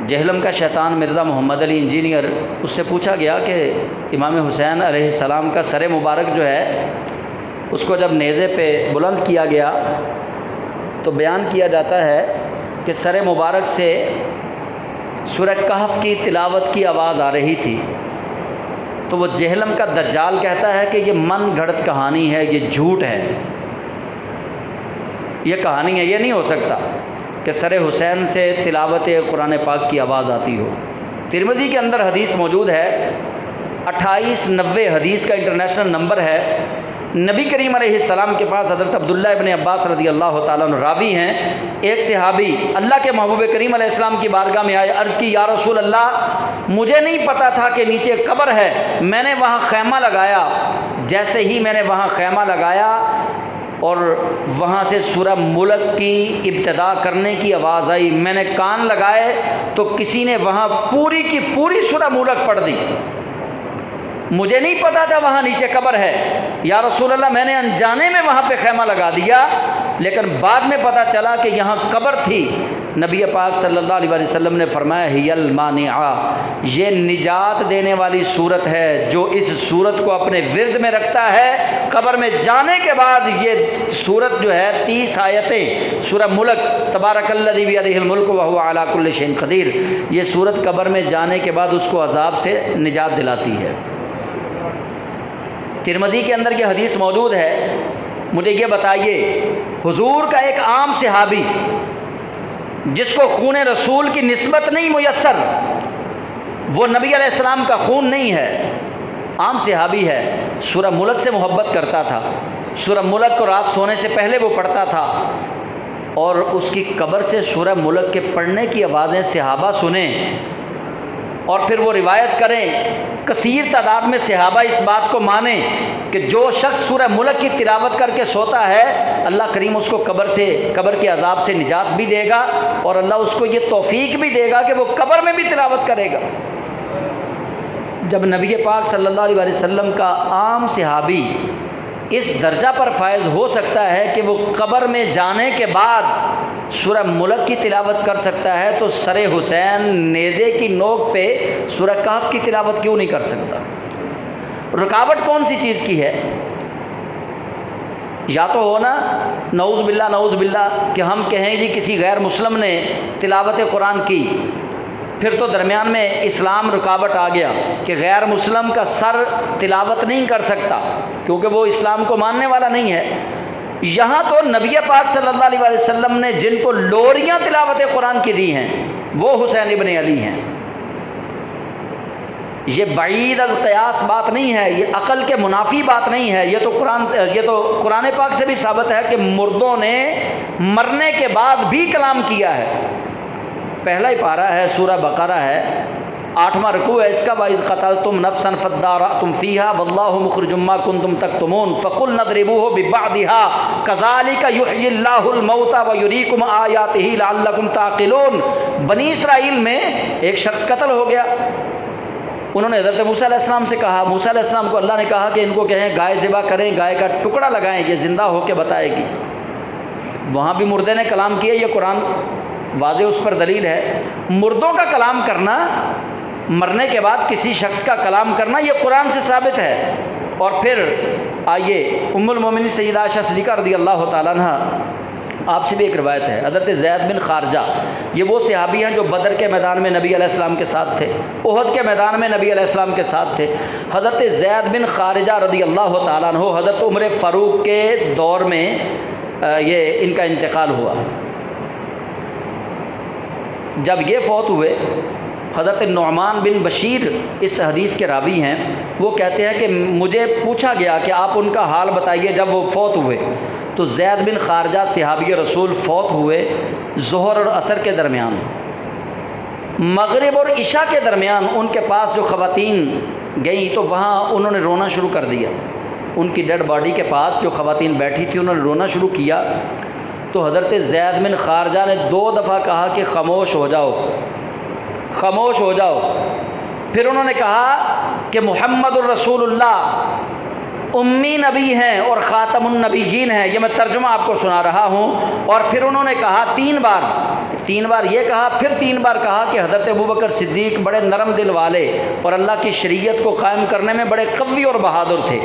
جہلم کا شیطان مرزا محمد علی انجینئر، اس سے پوچھا گیا کہ امام حسین علیہ السلام کا سر مبارک جو ہے اس کو جب نیزے پہ بلند کیا گیا تو بیان کیا جاتا ہے کہ سر مبارک سے سورہ کہف کی تلاوت کی آواز آ رہی تھی۔ تو وہ جہلم کا دجال کہتا ہے کہ یہ من گھڑت کہانی ہے، یہ جھوٹ ہے، یہ کہانی ہے، یہ نہیں ہو سکتا کہ سر حسین سے تلاوت قرآن پاک کی آواز آتی ہو۔ ترمذی کے اندر حدیث موجود ہے، 2890 حدیث کا انٹرنیشنل نمبر ہے۔ نبی کریم علیہ السلام کے پاس حضرت عبداللہ ابن عباس رضی اللہ تعالیٰ عنہ راوی ہیں، ایک صحابی اللہ کے محبوب کریم علیہ السلام کی بارگاہ میں آئے، عرض کی یا رسول اللہ مجھے نہیں پتا تھا کہ نیچے قبر ہے، میں نے وہاں خیمہ لگایا، جیسے ہی میں نے وہاں خیمہ لگایا اور وہاں سے سورہ ملک کی ابتدا کرنے کی آواز آئی، میں نے کان لگائے تو کسی نے وہاں پوری کی پوری سورہ ملک پڑھ دی، مجھے نہیں پتا تھا وہاں نیچے قبر ہے یا رسول اللہ، میں نے انجانے میں وہاں پہ خیمہ لگا دیا، لیکن بعد میں پتا چلا کہ یہاں قبر تھی۔ نبی پاک صلی اللہ علیہ وسلم نے فرمایا ہی المانعہ، یہ نجات دینے والی صورت ہے، جو اس صورت کو اپنے ورد میں رکھتا ہے قبر میں جانے کے بعد یہ صورت جو ہے 30 آیتیں سورہ ملک، تبارک الذی بیدہ الملک وہو علی کل شیء قدیر، یہ صورت قبر میں جانے کے بعد اس کو عذاب سے نجات دلاتی ہے۔ ترمذی کے اندر یہ حدیث موجود ہے۔ مجھے یہ بتائیے، حضور کا ایک عام صحابی جس کو خون رسول کی نسبت نہیں میسر، وہ نبی علیہ السلام کا خون نہیں ہے، عام صحابی ہے، سورہ ملک سے محبت کرتا تھا، سورہ ملک کو رات سونے سے پہلے وہ پڑھتا تھا، اور اس کی قبر سے سورہ ملک کے پڑھنے کی آوازیں صحابہ سنیں اور پھر وہ روایت کریں، کثیر تعداد میں صحابہ اس بات کو مانیں کہ جو شخص سورہ ملک کی تلاوت کر کے سوتا ہے اللہ کریم اس کو قبر کے عذاب سے نجات بھی دے گا، اور اللہ اس کو یہ توفیق بھی دے گا کہ وہ قبر میں بھی تلاوت کرے گا۔ جب نبی پاک صلی اللہ علیہ وسلم کا عام صحابی اس درجہ پر فائز ہو سکتا ہے کہ وہ قبر میں جانے کے بعد سورہ ملک کی تلاوت کر سکتا ہے، تو سر حسین نیزے کی نوک پہ سورہ کہف کی تلاوت کیوں نہیں کر سکتا؟ رکاوٹ کون سی چیز کی ہے؟ یا تو ہو نا نعوذ باللہ کہ ہم کہیں جی کسی غیر مسلم نے تلاوت قرآن کی، پھر تو درمیان میں اسلام رکاوٹ آ گیا کہ غیر مسلم کا سر تلاوت نہیں کر سکتا کیونکہ وہ اسلام کو ماننے والا نہیں ہے۔ یہاں تو نبی پاک صلی اللہ علیہ وسلم نے جن کو لوریاں تلاوت قرآن کی دی ہیں وہ حسین ابن علی ہیں۔ یہ بعید از قیاس بات نہیں ہے، یہ عقل کے منافی بات نہیں ہے، یہ تو قرآن پاک سے بھی ثابت ہے کہ مردوں نے مرنے کے بعد بھی کلام کیا ہے۔ پہلا ہی پارہ ہے، سورہ بقرہ ہے، 8واں رکوع ہے اس کا، وَإِذْ قَتَلْتُمْ نَفْسًا فَادَّارَأْتُمْ فِيهَا وَاللَّهُ مُخْرِجٌ مَّا كُنتُمْ تَكْتُمُونَ فَقُلْنَا اضْرِبُوهُ بِبَعْضِهَا كَذَلِكَ يُحْيِي اللَّهُ الْمَوْتَى وَيُرِيكُمْ آيَاتِهِ لَعَلَّكُمْ تَعْقِلُونَ۔ بنی اسرائیل میں ایک شخص قتل ہو گیا، انہوں نے حضرت موسیٰ علیہ السلام سے کہا، موسیٰ علیہ السلام کو اللہ نے کہا کہ ان کو کہیں گائے ذبح کریں، گائے کا ٹکڑا لگائیں، یہ زندہ ہو کے بتائے گی۔ وہاں بھی مردے نے کلام کیا، یہ قرآن واضح اس پر دلیل ہے۔ مردوں کا کلام کرنا، مرنے کے بعد کسی شخص کا کلام کرنا، یہ قرآن سے ثابت ہے۔ اور پھر آئیے ام المومنین سیدہ عائشہ صدیقہ رضی اللہ تعالیٰ عنہ، آپ سے بھی ایک روایت ہے، حضرت زید بن خارجہ، یہ وہ صحابی ہیں جو بدر کے میدان میں نبی علیہ السلام کے ساتھ تھے، احد کے میدان میں نبی علیہ السلام کے ساتھ تھے۔ حضرت زید بن خارجہ رضی اللہ تعالیٰ عنہ حضرت عمر فاروق کے دور میں یہ ان کا انتقال ہوا۔ جب یہ فوت ہوئے، حضرت نعمان بن بشیر اس حدیث کے راوی ہیں، وہ کہتے ہیں کہ مجھے پوچھا گیا کہ آپ ان کا حال بتائیے جب وہ فوت ہوئے، تو زید بن خارجہ صحابی رسول فوت ہوئے ظہر اور عصر کے درمیان، مغرب اور عشاء کے درمیان ان کے پاس جو خواتین گئیں تو وہاں انہوں نے رونا شروع کر دیا۔ ان کی ڈیڈ باڈی کے پاس جو خواتین بیٹھی تھی انہوں نے رونا شروع کیا، تو حضرت زید بن خارجہ نے 2 دفعہ کہا کہ خاموش ہو جاؤ، خاموش ہو جاؤ۔ پھر انہوں نے کہا کہ محمد الرسول اللہ امی نبی ہیں اور خاتم النبیین ہیں. یہ میں ترجمہ آپ کو سنا رہا ہوں. اور پھر انہوں نے کہا تین بار یہ کہا، پھر 3 بار کہا کہ حضرت ابوبکر صدیق بڑے نرم دل والے اور اللہ کی شریعت کو قائم کرنے میں بڑے قوی اور بہادر تھے.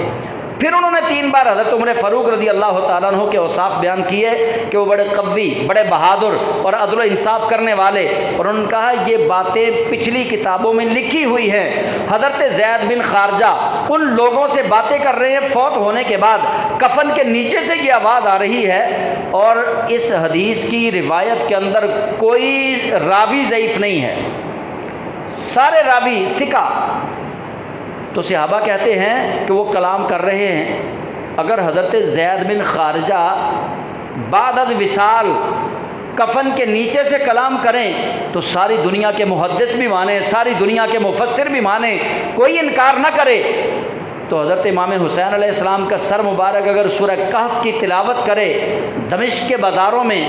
پھر انہوں نے 3 بار حضرت عمر فاروق رضی اللہ تعالیٰ عنہ کے اوصاف بیان کیے کہ وہ بڑے قوی، بڑے بہادر اور عدل و انصاف کرنے والے. اور انہوں نے کہا یہ باتیں پچھلی کتابوں میں لکھی ہوئی ہیں. حضرت زید بن خارجہ ان لوگوں سے باتیں کر رہے ہیں فوت ہونے کے بعد، کفن کے نیچے سے یہ آواز آ رہی ہے. اور اس حدیث کی روایت کے اندر کوئی راوی ضعیف نہیں ہے، سارے راوی ثقہ. تو صحابہ کہتے ہیں کہ وہ کلام کر رہے ہیں. اگر حضرت زید بن خارجہ بعد از وصال کفن کے نیچے سے کلام کریں تو ساری دنیا کے محدث بھی مانیں، ساری دنیا کے مفسر بھی مانیں، کوئی انکار نہ کرے. تو حضرت امام حسین علیہ السلام کا سر مبارک اگر سورہ کہف کی تلاوت کرے دمشق کے بازاروں میں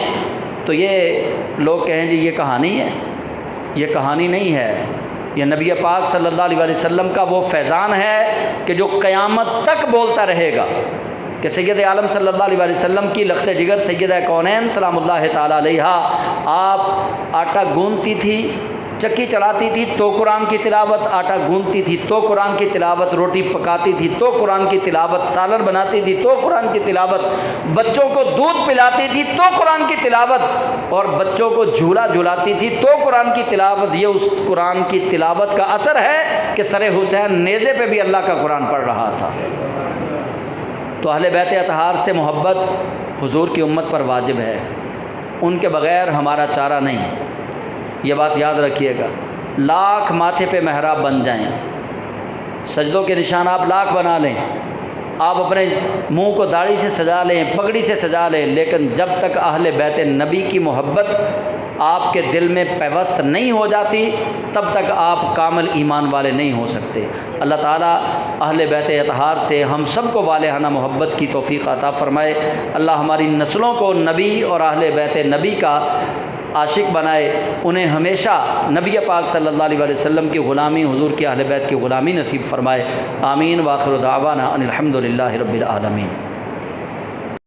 تو یہ لوگ کہیں جی یہ کہانی ہے. یہ کہانی نہیں ہے، یہ نبی پاک صلی اللہ علیہ وسلم کا وہ فیضان ہے کہ جو قیامت تک بولتا رہے گا. کہ سید عالم صلی اللہ علیہ وسلم کی لخت جگر سیدہ کونین سلام اللہ تعالیٰ علیہا، آپ آٹا گوندتی تھی، چکی چلاتی تھی تو قرآن کی تلاوت، آٹا گوندتی تھی تو قرآن کی تلاوت، روٹی پکاتی تھی تو قرآن کی تلاوت، سالن بناتی تھی تو قرآن کی تلاوت، بچوں کو دودھ پلاتی تھی تو قرآن کی تلاوت، اور بچوں کو جھولا جھولاتی تھی تو قرآن کی تلاوت. یہ اس قرآن کی تلاوت کا اثر ہے کہ سر حسین نیزے پہ بھی اللہ کا قرآن پڑھ رہا تھا. تو اہل بیت اطہار سے محبت حضور کی امت پر واجب ہے، ان کے بغیر ہمارا چارہ نہیں. یہ بات یاد رکھیے گا. لاکھ ماتھے پہ محراب بن جائیں، سجدوں کے نشان آپ لاکھ بنا لیں، آپ اپنے منہ کو داڑھی سے سجا لیں، پگڑی سے سجا لیں، لیکن جب تک اہل بیت نبی کی محبت آپ کے دل میں پیوست نہیں ہو جاتی تب تک آپ کامل ایمان والے نہیں ہو سکتے. اللہ تعالیٰ اہل بیت اطہار سے ہم سب کو والہانہ محبت کی توفیق عطا فرمائے. اللہ ہماری نسلوں کو نبی اور اہل بیت نبی کا عاشق بنائے، انہیں ہمیشہ نبی پاک صلی اللہ علیہ وسلم کی غلامی، حضور کی اہل بیت کی غلامی نصیب فرمائے. آمین. وآخر دعوانا ان الحمد للہ رب العالمین.